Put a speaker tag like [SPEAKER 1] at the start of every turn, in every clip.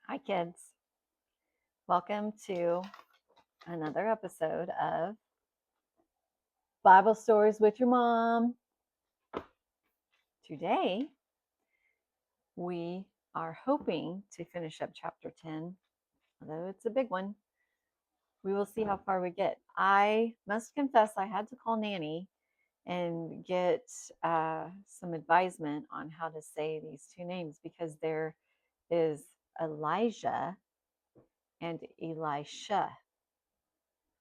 [SPEAKER 1] Hi, kids. Welcome to another episode of Bible Stories with Your Mom. Today, we are hoping to finish up chapter 10, although it's a big one. We will see how far we get. I must confess, I had to call Nanny and get some advisement on how to say these two names because there is Elijah and Elisha.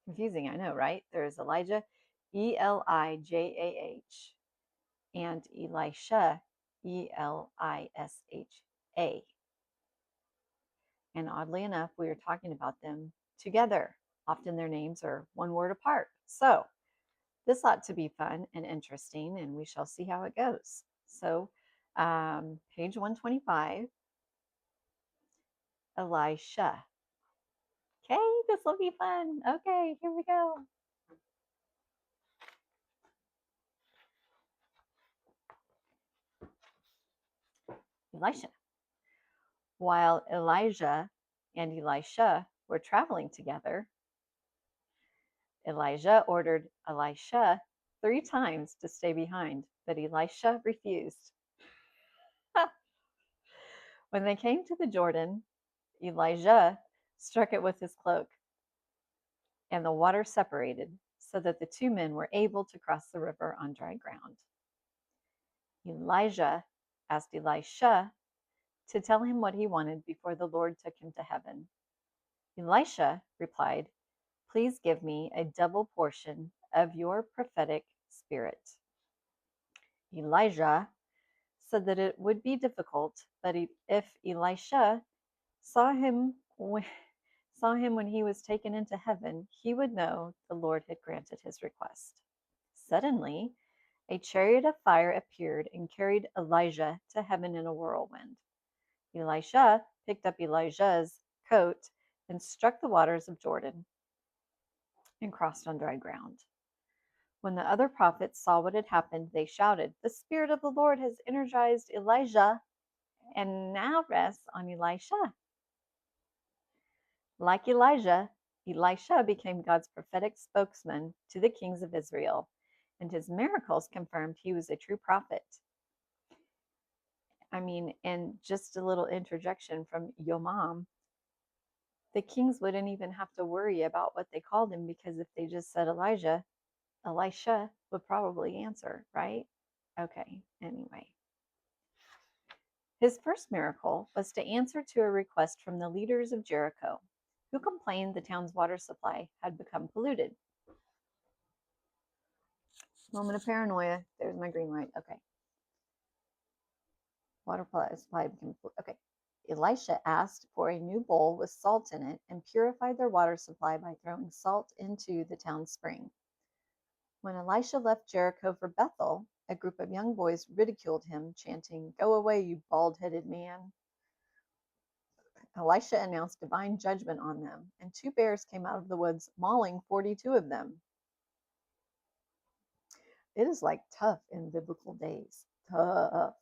[SPEAKER 1] Confusing, I know, right? There's Elijah, Elijah, and Elisha, Elisha. And oddly enough, we are talking about them together. Often their names are one word apart. So this ought to be fun and interesting, and we shall see how it goes. So, page 125, Elisha. Okay, this will be fun. Okay, here we go. Elisha. While Elijah and Elisha were traveling together, Elijah ordered Elisha 3 times to stay behind, but Elisha refused. When they came to the Jordan, Elijah struck it with his cloak, and the water separated, so that the 2 men were able to cross the river on dry ground. Elijah asked Elisha to tell him what he wanted before the Lord took him to heaven. Elisha replied, "Please give me a double portion of your prophetic spirit." Elijah said that it would be difficult, but if Elisha saw him when he was taken into heaven, he would know the Lord had granted his request. Suddenly, a chariot of fire appeared and carried Elijah to heaven in a whirlwind. Elisha picked up Elijah's coat and struck the waters of Jordan and crossed on dry ground. When the other prophets saw what had happened, they shouted, "The Spirit of the Lord has energized Elijah and now rests on Elisha." Like Elijah, Elisha became God's prophetic spokesman to the kings of Israel, and his miracles confirmed he was a true prophet. I mean, and just a little interjection from your mom, the kings wouldn't even have to worry about what they called him because if they just said Elijah, Elisha would probably answer, right? Okay, anyway. His first miracle was to answer to a request from the leaders of Jericho, who complained the town's water supply had become polluted. Moment of paranoia. There's my green light. Okay. Water supply became polluted. Okay. Elisha asked for a new bowl with salt in it and purified their water supply by throwing salt into the town spring. When Elisha left Jericho for Bethel, a group of young boys ridiculed him, chanting, "Go away, you bald-headed man." Elisha announced divine judgment on them, and 2 bears came out of the woods, mauling 42 of them. It is like tough in biblical days. Tough.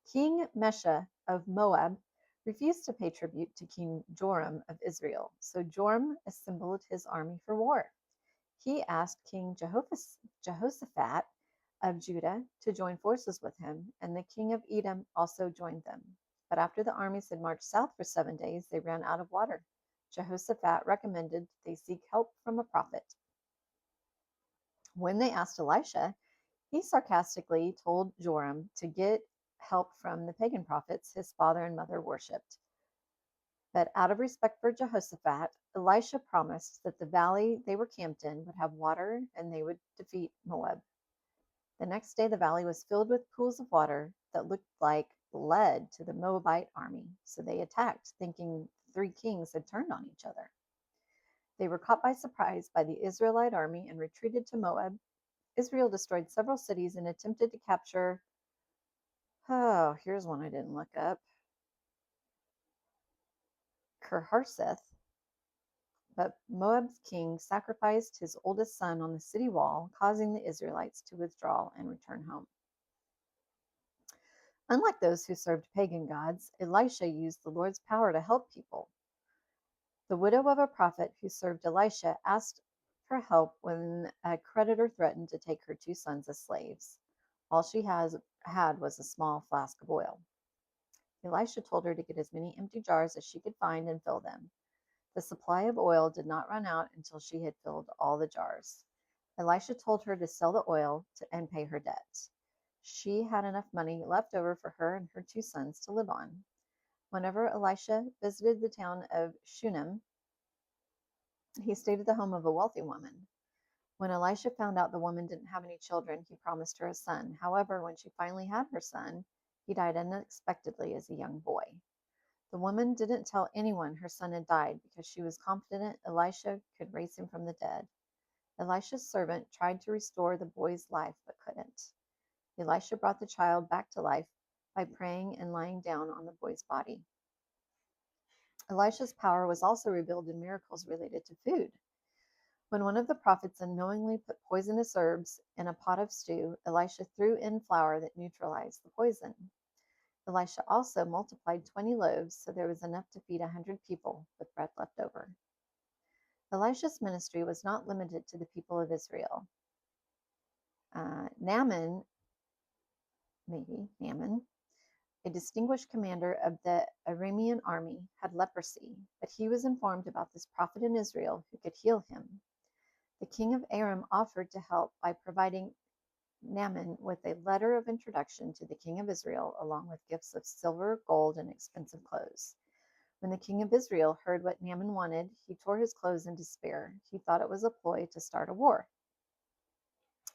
[SPEAKER 1] King Mesha of Moab refused to pay tribute to King Joram of Israel, so Joram assembled his army for war. He asked King Jehoshaphat of Judah to join forces with him, and the king of Edom also joined them. But after the armies had marched south for 7 days, they ran out of water. Jehoshaphat recommended they seek help from a prophet. When they asked Elisha, he sarcastically told Joram to get help from the pagan prophets his father and mother worshipped. But out of respect for Jehoshaphat, Elisha promised that the valley they were camped in would have water and they would defeat Moab. The next day, the valley was filled with pools of water that looked like blood to the Moabite army, so they attacked, thinking the 3 kings had turned on each other. They were caught by surprise by the Israelite army and retreated to Moab. Israel destroyed several cities and attempted to capture, oh, here's one I didn't look up, Kirhareseth, but Moab's king sacrificed his oldest son on the city wall, causing the Israelites to withdraw and return home. Unlike those who served pagan gods, Elisha used the Lord's power to help people. The widow of a prophet who served Elisha asked for help when a creditor threatened to take her two sons as slaves. All she had was a small flask of oil. Elisha told her to get as many empty jars as she could find and fill them. The supply of oil did not run out until she had filled all the jars. Elisha told her to sell the oil and pay her debt. She had enough money left over for her and her two sons to live on. Whenever Elisha visited the town of Shunem, he stayed at the home of a wealthy woman. When Elisha found out the woman didn't have any children, he promised her a son. However, when she finally had her son, he died unexpectedly as a young boy. The woman didn't tell anyone her son had died because she was confident Elisha could raise him from the dead. Elisha's servant tried to restore the boy's life but couldn't. Elisha brought the child back to life by praying and lying down on the boy's body. Elisha's power was also revealed in miracles related to food. When one of the prophets unknowingly put poisonous herbs in a pot of stew, Elisha threw in flour that neutralized the poison. Elisha also multiplied 20 loaves so there was enough to feed 100 people with bread left over. Elisha's ministry was not limited to the people of Israel. Naaman, a distinguished commander of the Aramean army, had leprosy, but he was informed about this prophet in Israel who could heal him. The king of Aram offered to help by providing Naaman with a letter of introduction to the king of Israel, along with gifts of silver, gold, and expensive clothes. When the king of Israel heard what Naaman wanted, he tore his clothes in despair. He thought it was a ploy to start a war.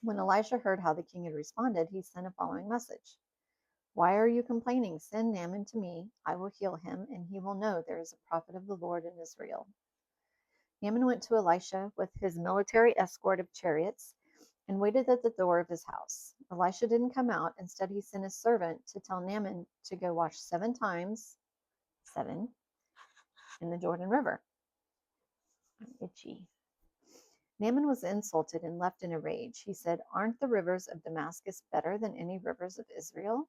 [SPEAKER 1] When Elisha heard how the king had responded, he sent a following message: "Why are you complaining? Send Naaman to me. I will heal him, and he will know there is a prophet of the Lord in Israel." Naaman went to Elisha with his military escort of chariots and waited at the door of his house. Elisha didn't come out. Instead, he sent his servant to tell Naaman to go wash 7 times, 7, in the Jordan River. I'm itchy. Naaman was insulted and left in a rage. He said, "Aren't the rivers of Damascus better than any rivers of Israel?"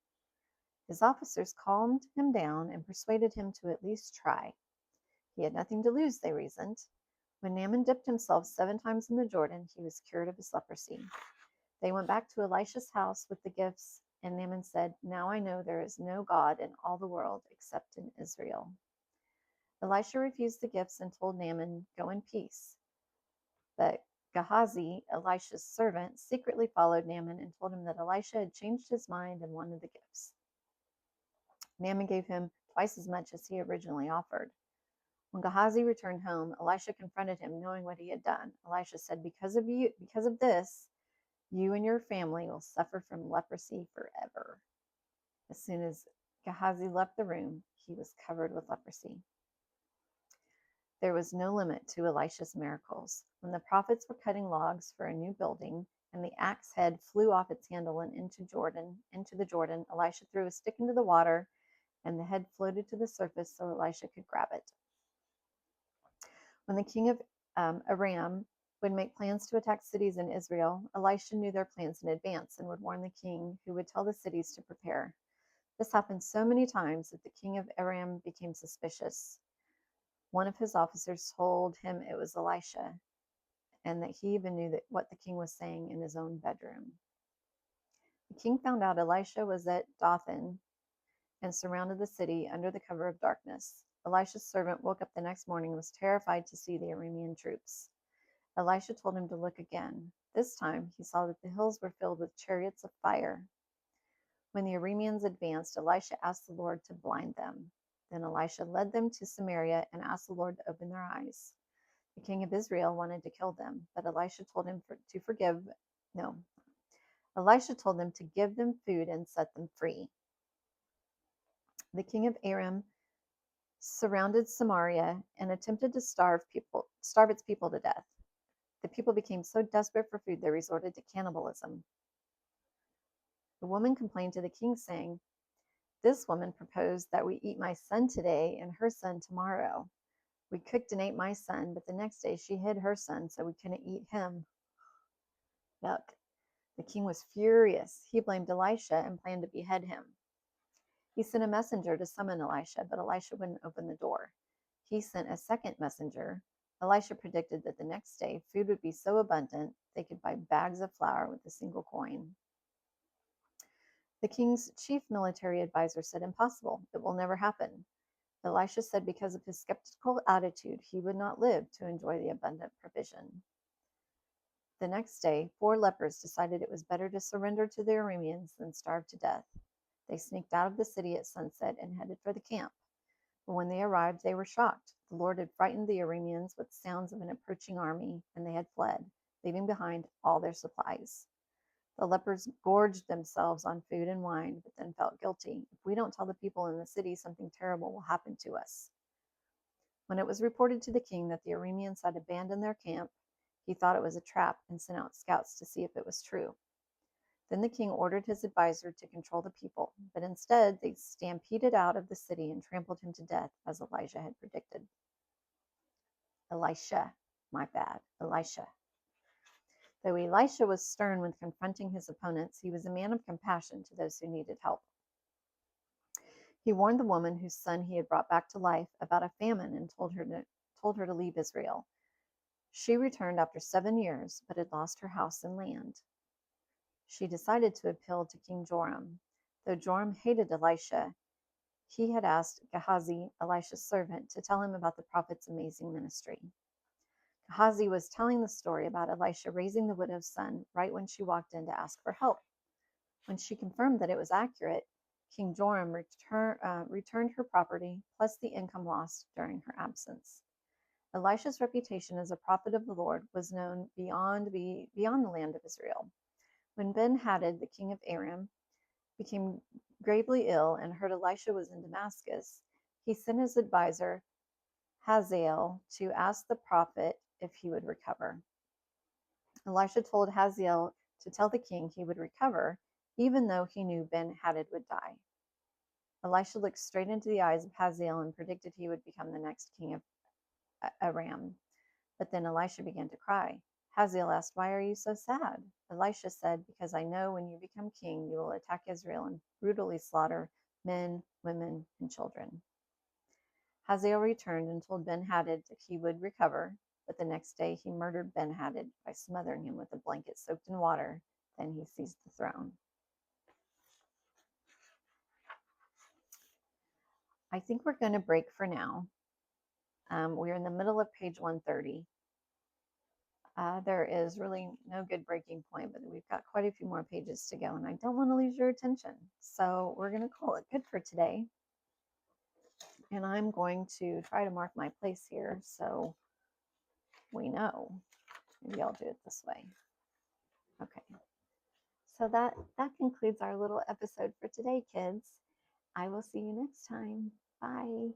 [SPEAKER 1] His officers calmed him down and persuaded him to at least try. He had nothing to lose, they reasoned. When Naaman dipped himself 7 times in the Jordan, he was cured of his leprosy. They went back to Elisha's house with the gifts, and Naaman said, "Now I know there is no God in all the world except in Israel." Elisha refused the gifts and told Naaman, "Go in peace." But Gehazi, Elisha's servant, secretly followed Naaman and told him that Elisha had changed his mind and wanted the gifts. Naaman gave him twice as much as he originally offered. When Gehazi returned home, Elisha confronted him, knowing what he had done. Elisha said, because of this, you and your family will suffer from leprosy forever." As soon as Gehazi left the room, he was covered with leprosy. There was no limit to Elisha's miracles. When the prophets were cutting logs for a new building, and the axe head flew off its handle and into the Jordan, Elisha threw a stick into the water, and the head floated to the surface so Elisha could grab it. When the king of Aram would make plans to attack cities in Israel, Elisha knew their plans in advance and would warn the king, who would tell the cities to prepare. This happened so many times that the king of Aram became suspicious. One of his officers told him it was Elisha, and that he even knew what the king was saying in his own bedroom. The king found out Elisha was at Dothan and surrounded the city under the cover of darkness. Elisha's servant woke up the next morning and was terrified to see the Aramean troops. Elisha told him to look again. This time he saw that the hills were filled with chariots of fire. When the Arameans advanced, Elisha asked the Lord to blind them. Then Elisha led them to Samaria and asked the Lord to open their eyes. The king of Israel wanted to kill them, but Elisha told him Elisha told them to give them food and set them free. The king of Aram surrounded Samaria and attempted to starve its people to death. The people became so desperate for food they resorted to cannibalism. The woman complained to the king, saying, "This woman proposed that we eat my son today and her son tomorrow. We cooked and ate my son, but the next day she hid her son so we couldn't eat him." Yuck. The king was furious. He blamed Elisha and planned to behead him. He sent a messenger to summon Elisha, but Elisha wouldn't open the door. He sent a second messenger. Elisha predicted that the next day food would be so abundant they could buy bags of flour with a single coin. The king's chief military advisor said, "Impossible. It will never happen." Elisha said because of his skeptical attitude, he would not live to enjoy the abundant provision. The next day, 4 lepers decided it was better to surrender to the Arameans than starve to death. They sneaked out of the city at sunset and headed for the camp. But when they arrived, they were shocked. The Lord had frightened the Arameans with sounds of an approaching army, and they had fled, leaving behind all their supplies. The lepers gorged themselves on food and wine, but then felt guilty. If we don't tell the people in the city, something terrible will happen to us. When it was reported to the king that the Arameans had abandoned their camp, he thought it was a trap and sent out scouts to see if it was true. Then the king ordered his advisor to control the people, but instead they stampeded out of the city and trampled him to death, as Elijah had predicted. Elisha, my bad, Elisha. Though Elisha was stern when confronting his opponents, he was a man of compassion to those who needed help. He warned the woman whose son he had brought back to life about a famine and told her to leave Israel. She returned after 7 years, but had lost her house and land. She decided to appeal to King Joram. Though Joram hated Elisha, he had asked Gehazi, Elisha's servant, to tell him about the prophet's amazing ministry. Gehazi was telling the story about Elisha raising the widow's son right when she walked in to ask for help. When she confirmed that it was accurate, King Joram returned her property plus the income lost during her absence. Elisha's reputation as a prophet of the Lord was known beyond the land of Israel. When Ben-Hadad, the king of Aram, became gravely ill and heard Elisha was in Damascus, he sent his advisor Hazael to ask the prophet if he would recover. Elisha told Hazael to tell the king he would recover, even though he knew Ben-Hadad would die. Elisha looked straight into the eyes of Hazael and predicted he would become the next king of Aram. But then Elisha began to cry. Hazael asked, "Why are you so sad?" Elisha said, "Because I know when you become king, you will attack Israel and brutally slaughter men, women, and children." Hazael returned and told Ben-Hadad that he would recover, but the next day he murdered Ben-Hadad by smothering him with a blanket soaked in water. Then he seized the throne. I think we're going to break for now. We're in the middle of page 130. There is really no good breaking point, but we've got quite a few more pages to go, and I don't want to lose your attention. So we're going to call it good for today. And I'm going to try to mark my place here so we know. Maybe I'll do it this way. Okay. So that concludes our little episode for today, kids. I will see you next time. Bye.